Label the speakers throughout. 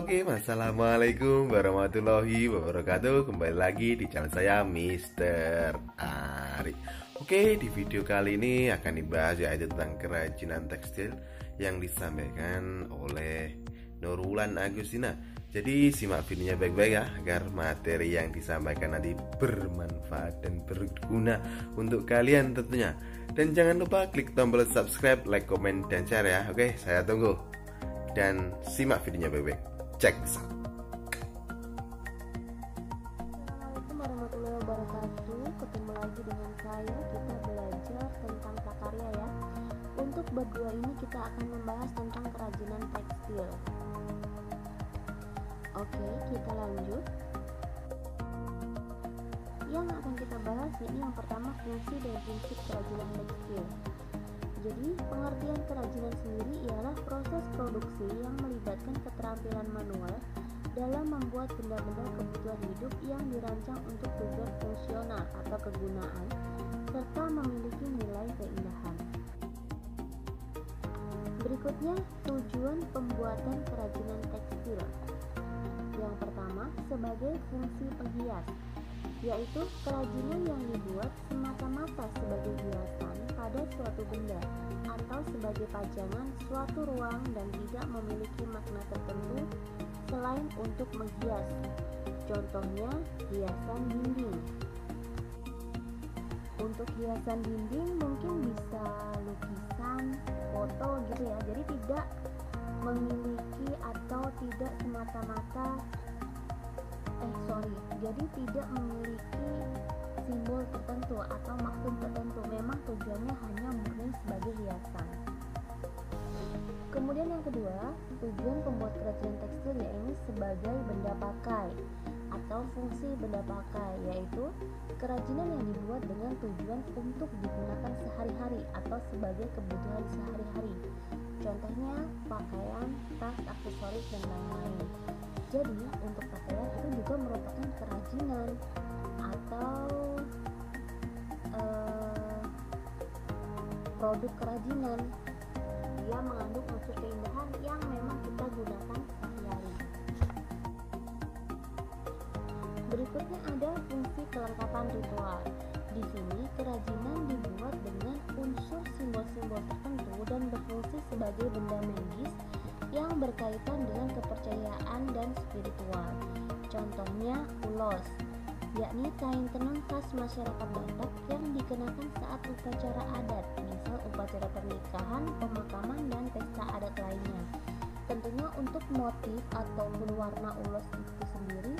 Speaker 1: Oke, assalamualaikum warahmatullahi wabarakatuh. Kembali lagi di channel saya Mister Ari. Oke, di video kali ini akan dibahas yaitu tentang kerajinan tekstil yang disampaikan oleh Nurwulan Agustina. Jadi simak videonya baik-baik ya, agar materi yang disampaikan nanti bermanfaat dan berguna untuk kalian tentunya. Dan jangan lupa klik tombol subscribe, like, komen, dan share ya. Oke, saya tunggu. Dan simak videonya baik-baik. Cek this out.
Speaker 2: Assalamualaikum warahmatullahi wabarakatuh. Ketemu lagi dengan saya. Kita belajar tentang prakarya ya. Untuk bab 2 ini kita akan membahas tentang kerajinan tekstil. Oke, kita lanjut. Yang akan kita bahas ini yang pertama fungsi dan prinsip kerajinan tekstil. Jadi, pengertian kerajinan sendiri ialah proses produksi yang melibatkan keterampilan manual dalam membuat benda-benda kebutuhan hidup yang dirancang untuk tujuan fungsional atau kegunaan, serta memiliki nilai keindahan. Berikutnya, tujuan pembuatan kerajinan tekstil. Yang pertama, sebagai fungsi penghias, yaitu kerajinan yang dibuat semata-mata sebagai hiasan pada suatu benda atau sebagai pajangan suatu ruang dan tidak memiliki makna tertentu selain untuk menghias. Contohnya, hiasan dinding. Untuk hiasan dinding mungkin bisa lukisan, foto gitu ya. Jadi tidak memiliki atau tidak semata-mata jadi tidak memiliki simbol tertentu atau maksud tertentu. Memang tujuannya hanya murni sebagai hiasan. Kemudian yang kedua, tujuan pembuat kerajinan tekstil yaitu sebagai benda pakai atau fungsi benda pakai, yaitu kerajinan yang dibuat dengan tujuan untuk digunakan sehari-hari atau sebagai kebutuhan sehari-hari. Contohnya pakaian, tas, aksesoris, dan lain-lain. Jadi untuk pakaian itu juga merupakan kerajinan atau produk kerajinan yang mengandung unsur keindahan yang memang kita gunakan sehari-hari. Berikutnya ada fungsi kelengkapan ritual. Di sini kerajinan dibuat dengan unsur simbol-simbol tertentu dan berfungsi sebagai benda magis yang berkaitan dengan kepercayaan dan spiritual. Contohnya ulos, yakni kain tenun khas masyarakat Batak yang dikenakan saat upacara adat, misal upacara pernikahan, pemakaman, dan pesta adat lainnya. Tentunya untuk motif ataupun warna ulos itu sendiri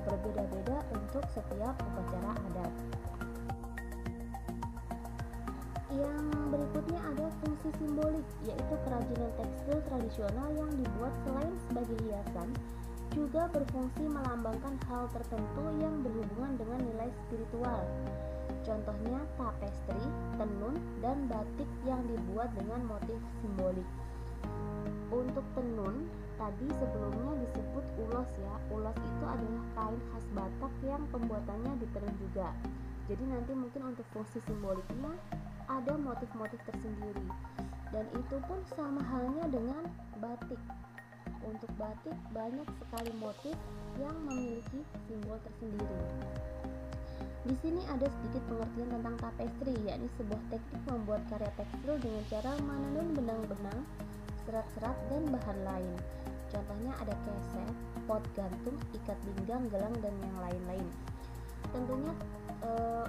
Speaker 2: berbeda-beda untuk setiap upacara adat. Yang berikutnya ada fungsi simbolik, yaitu kerajinan tekstil tradisional yang dibuat selain sebagai hiasan, juga berfungsi melambangkan hal tertentu yang berhubungan dengan nilai spiritual. Contohnya tapestri, tenun, dan batik yang dibuat dengan motif simbolik. Untuk tenun, tadi sebelumnya disebut ulos ya. Ulos itu adalah kain khas Batak yang pembuatannya ditenun juga. Jadi nanti mungkin untuk fungsi simboliknya ada motif-motif tersendiri, dan itu pun sama halnya dengan batik. Untuk batik banyak sekali motif yang memiliki simbol tersendiri. Di sini ada sedikit pengertian tentang tapestri, yakni sebuah teknik membuat karya tekstil dengan cara menenun benang-benang, serat-serat, dan bahan lain. Contohnya ada keset, pot gantung, ikat pinggang, gelang, dan yang lain-lain. Tentunya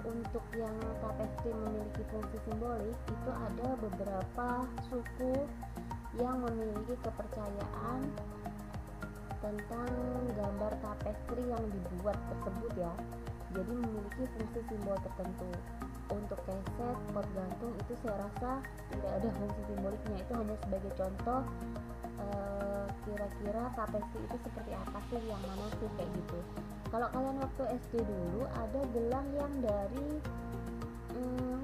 Speaker 2: untuk yang tapestri memiliki fungsi simbolik itu ada beberapa suku yang memiliki kepercayaan tentang gambar tapestri yang dibuat tersebut ya. Jadi memiliki fungsi simbol tertentu. Untuk keset, pot gantung itu saya rasa tidak ada fungsi simboliknya, itu hanya sebagai contoh. Kira-kira tapestri itu seperti apa sih, yang mana sih, kayak gitu. Kalau kalian waktu SD dulu ada gelang yang dari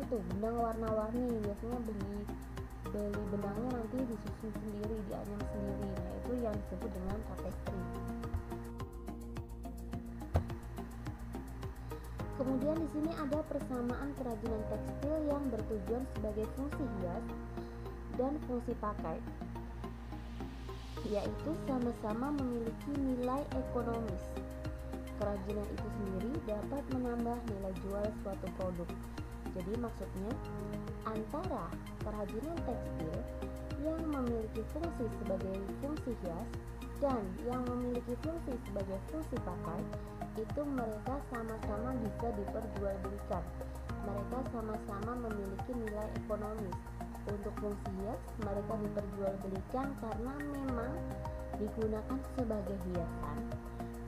Speaker 2: itu benang warna-warni, biasanya beli benangnya nanti disusun sendiri, dianyam sendiri. Nah, itu yang disebut dengan tapestri. Kemudian di sini ada persamaan kerajinan tekstil yang bertujuan sebagai fungsi hias dan fungsi pakai. yaitu sama-sama memiliki nilai ekonomis. Kerajinan itu sendiri dapat menambah nilai jual suatu produk. Jadi maksudnya antara kerajinan tekstil yang memiliki fungsi sebagai fungsi hias dan yang memiliki fungsi sebagai fungsi pakai, itu mereka sama-sama bisa diperjualbelikan. Mereka sama-sama memiliki nilai ekonomis. Untuk fungsi hias, mereka diperjualbelikan karena memang digunakan sebagai hiasan.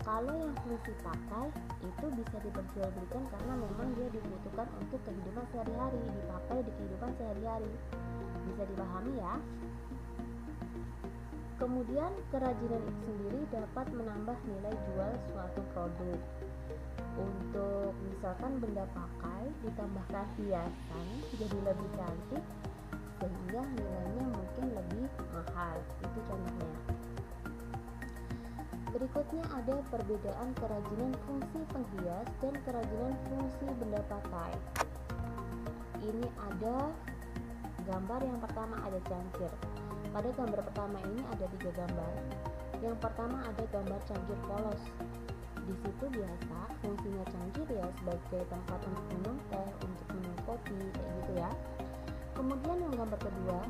Speaker 2: Kalau yang fungsi pakai itu bisa diperjualbelikan karena memang dia dibutuhkan untuk kehidupan sehari-hari, dipakai di kehidupan sehari-hari. Bisa dipahami ya? Kemudian kerajinan itu sendiri dapat menambah nilai jual suatu produk. Untuk misalkan benda pakai ditambahkan hiasan jadi lebih cantik sehingga nilainya mungkin lebih mahal. Itu contohnya. Berikutnya ada perbedaan kerajinan fungsi penghias dan kerajinan fungsi benda pakai. Ini ada gambar yang pertama, ada cangkir. Pada gambar pertama ini ada 3 gambar. Yang pertama ada gambar cangkir polos. Di situ biasa fungsinya cangkir ya sebagai tempat untuk minum teh, untuk minum kopi, kayak gitu ya. Kemudian yang gambar kedua,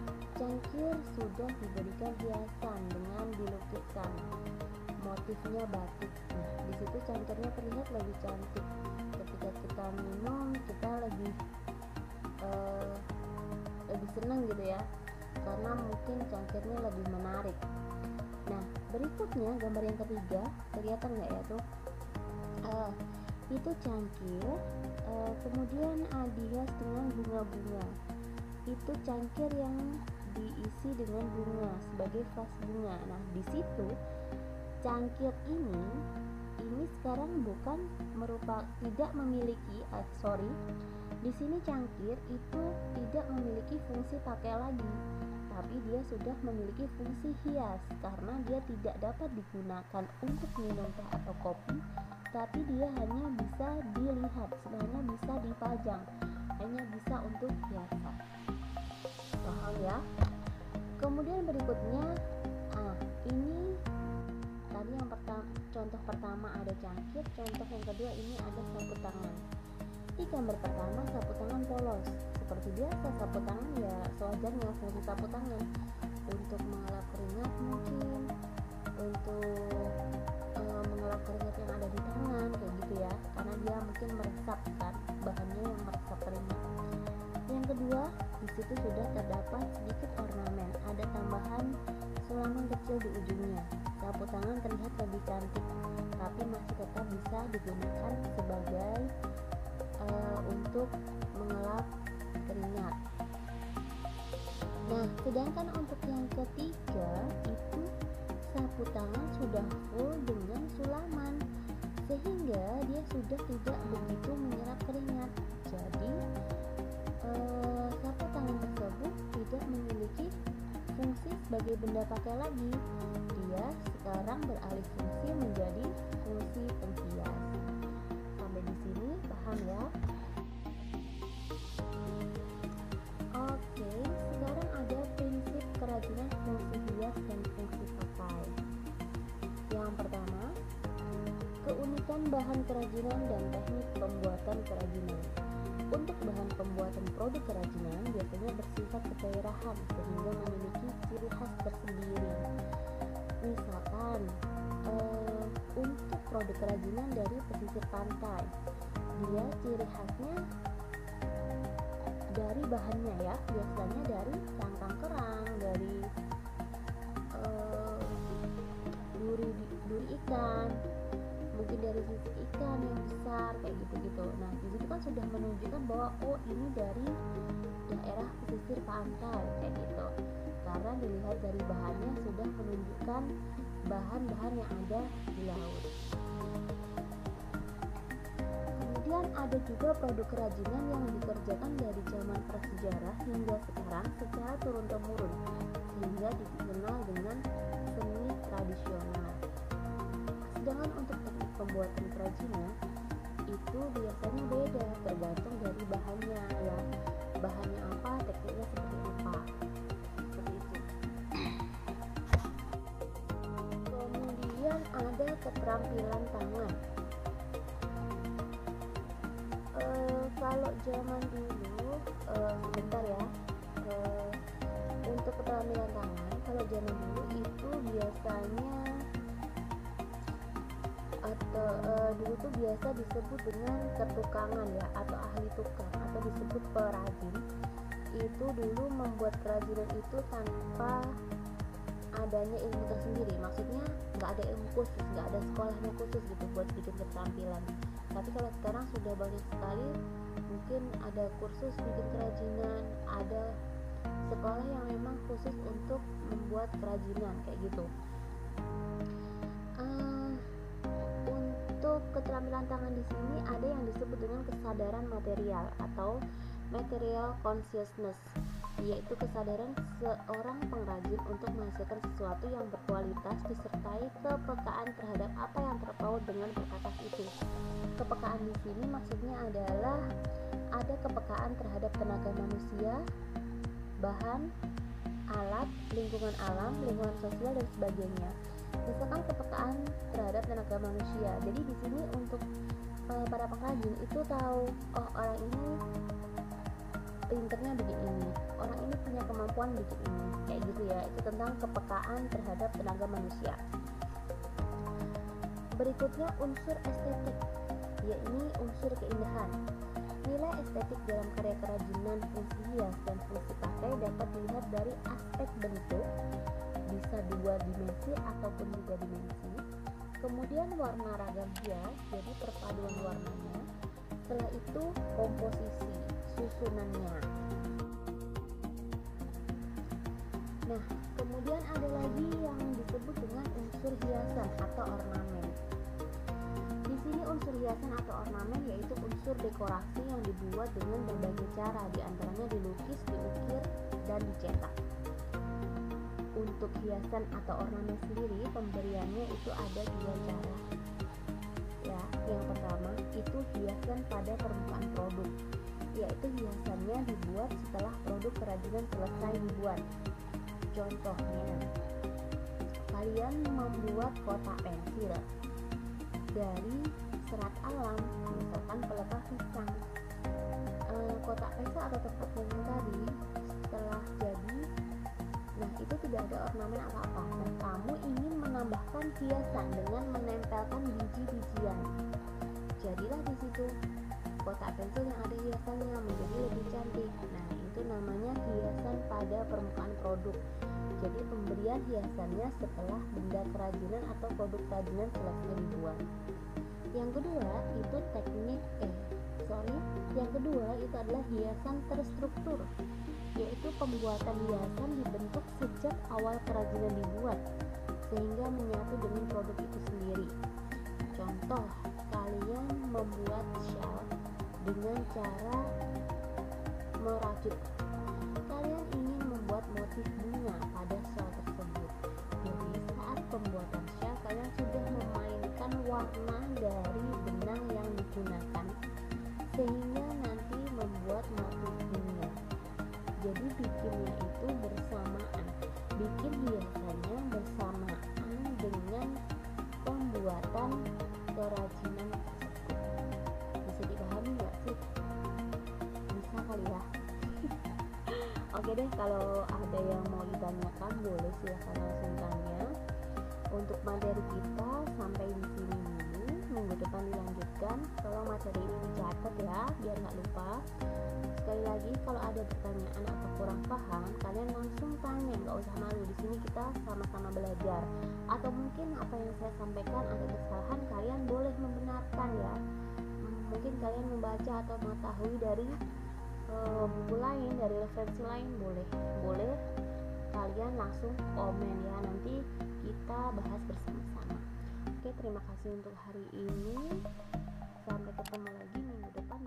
Speaker 2: cangkir sudah diberikan hiasan dengan dilukiskan motifnya batik. Nah, di situ cangkirnya terlihat lebih cantik. Ketika kita minum, kita lebih senang gitu ya, karena mungkin cangkirnya lebih menarik. Nah, berikutnya gambar yang ketiga, kelihatan nggak ya tuh? Itu cangkir, kemudian dihias dengan bunga-bunga. Itu cangkir yang diisi dengan bunga sebagai vas bunga. Nah, di situ cangkir ini sekarang bukan tidak memiliki di sini cangkir itu tidak memiliki fungsi pakai lagi, tapi dia sudah memiliki fungsi hias karena dia tidak dapat digunakan untuk minum teh atau kopi, tapi dia hanya bisa dilihat, hanya bisa dipajang, hanya bisa untuk hiasan. Paham ya? Kemudian berikutnya, ini tadi yang contoh pertama ada cangkir, contoh yang kedua ini ada sapu tangan. Di gambar pertama sapu tangan polos. Seperti biasa sapu tangan ya sewajarnya fungsi sapu tangan untuk mengelap keringat mungkin, untuk mengelap keringat yang ada di tangan kayak gitu ya, karena dia mungkin meresap kan, bahannya yang meresap keringat. Yang kedua, di situ sudah terdapat sedikit ornamen, ada tambahan sulaman kecil di ujungnya. Sapu tangan terlihat lebih cantik, tapi masih tetap bisa digunakan sebagai untuk mengelap keringat. Nah, sedangkan untuk yang ketiga itu sapu tangan sudah full dengan sulaman, sehingga dia sudah tidak begitu menyerap keringat. Jadi sapu tangan tersebut tidak memiliki fungsi sebagai benda pakai lagi. Dia sekarang beralih fungsi menjadi fungsi penghias. Sampai di sini paham ya? Oke, sekarang ada prinsip kerajinan fungsi hias dan fungsi pakai. Yang pertama, keunikan bahan kerajinan dan teknik pembuatan kerajinan. Untuk bahan pembuatan produk kerajinan biasanya bersifat kedaerahan sehingga memiliki ciri khas tersendiri. Misalkan untuk produk kerajinan dari pesisir pantai, dia ciri khasnya dari bahannya ya, biasanya dari cangkang kerang, dari duri ikan, mungkin dari sisik ikan yang besar kayak gitu-gitu. Nah, di situ kan sudah menunjukkan bahwa ini dari daerah pesisir pantai kayak gitu. Karena dilihat dari bahannya sudah menunjukkan bahan-bahan yang ada di laut. Kemudian ada juga produk kerajinan yang dikerjakan dari zaman prasejarah hingga sekarang secara turun-temurun, sehingga dikenal dengan seni tradisional. Sedangkan untuk teknik pembuatan kerajinan itu biasanya beda tergantung dari bahannya ya. Bahannya apa, tekniknya seperti apa. Seperti itu. keterampilan tangan. Kalau zaman dulu, sebentar ya, untuk keterampilan tangan, kalau zaman dulu itu biasanya atau dulu tuh biasa disebut dengan ketukangan ya, atau ahli tukang, atau disebut perajin. Itu dulu membuat kerajinan itu tanpa adanya ilmu tersendiri, maksudnya nggak ada ilmu khusus, nggak ada sekolahnya khusus gitu buat bikin keterampilan. Tapi kalau sekarang sudah banyak sekali, mungkin ada kursus bikin kerajinan, ada sekolah yang memang khusus untuk membuat kerajinan kayak gitu. Untuk keterampilan tangan di sini ada yang disebut dengan kesadaran material atau material consciousness, yaitu kesadaran seorang pengrajin untuk menghasilkan sesuatu yang berkualitas disertai kepekaan terhadap apa yang terpaut dengan perkakas itu. Kepekaan di sini maksudnya adalah ada kepekaan terhadap tenaga manusia, bahan, alat, lingkungan alam, lingkungan sosial dan sebagainya. Misalkan kepekaan terhadap tenaga manusia. Jadi di sini untuk para pengrajin itu tahu, oh orang ini pinternya bikin ini, orang ini punya kemampuan bikin ini, kayak gitu ya. Itu tentang kepekaan terhadap tenaga manusia. Berikutnya unsur estetik, yakni unsur keindahan. Nilai estetik dalam karya kerajinan, fungsi hias dan fungsi pakai dapat dilihat dari aspek bentuk, bisa 2 dimensi ataupun 3 dimensi. Kemudian warna ragam hias, jadi perpaduan warnanya. Setelah itu komposisi, susunannya. Nah, kemudian ada lagi yang disebut dengan unsur hiasan atau ornamen. Di sini unsur hiasan atau ornamen yaitu unsur dekorasi yang dibuat dengan berbagai cara, diantaranya dilukis, diukir, dan dicetak. Untuk hiasan atau ornamen sendiri, pemberiannya itu ada 2 cara. Ya, yang pertama itu hiasan pada permukaan produk, yaitu hiasannya dibuat setelah produk kerajinan selesai dibuat. Contohnya, kalian membuat kotak pensil dari serat alam, misalkan pelepah pisang. Kotak pensil atau tempat pensil tadi setelah jadi, nah itu tidak ada ornamen apa-apa. Nah, kamu ingin menambahkan hiasan dengan menempelkan biji-bijian. Jadilah di situ kotak pensil yang ada hiasannya menjadi lebih cantik. Nah, itu namanya hiasan pada permukaan produk. Jadi pemberian hiasannya setelah benda kerajinan atau produk kerajinan selesai dibuat. Yang kedua itu yang kedua itu adalah hiasan terstruktur, yaitu pembuatan hiasan dibentuk sejak awal kerajinan dibuat sehingga menyatu dengan produk itu sendiri. Contoh, kalian membuat shawl dengan cara merajut. Kalian ingin membuat motif bunga pada shawl tersebut. Jadi saat pembuatan shawl kalian sudah memainkan warna dari benang yang digunakan sehingga nanti membuat motif bunga. Jadi bikinnya itu bersamaan, bikin hiasannya bersamaan dengan pembuatan kerajinan tersebut. Bisa dipahami nggak sih? Bisa kali ya. Oke deh, kalau ada yang mau ditanyakan boleh silahkan langsung tanya. Untuk materi kita sampai di sini dulu, minggu depan dilanjutkan. Tolong materi ini dicatat ya, biar nggak lupa. Sekali lagi, kalau ada pertanyaan atau kurang paham, kalian langsung tanya, nggak usah malu. Di sini kita sama-sama belajar. Atau mungkin apa yang saya sampaikan ada kesalahan, kalian boleh membenarkan ya. Mungkin kalian membaca atau mengetahui dari buku lain, dari referensi lain, boleh kalian langsung komen ya, nanti kita bahas bersama-sama. Oke, terima kasih untuk hari ini, sampai ketemu lagi minggu depan.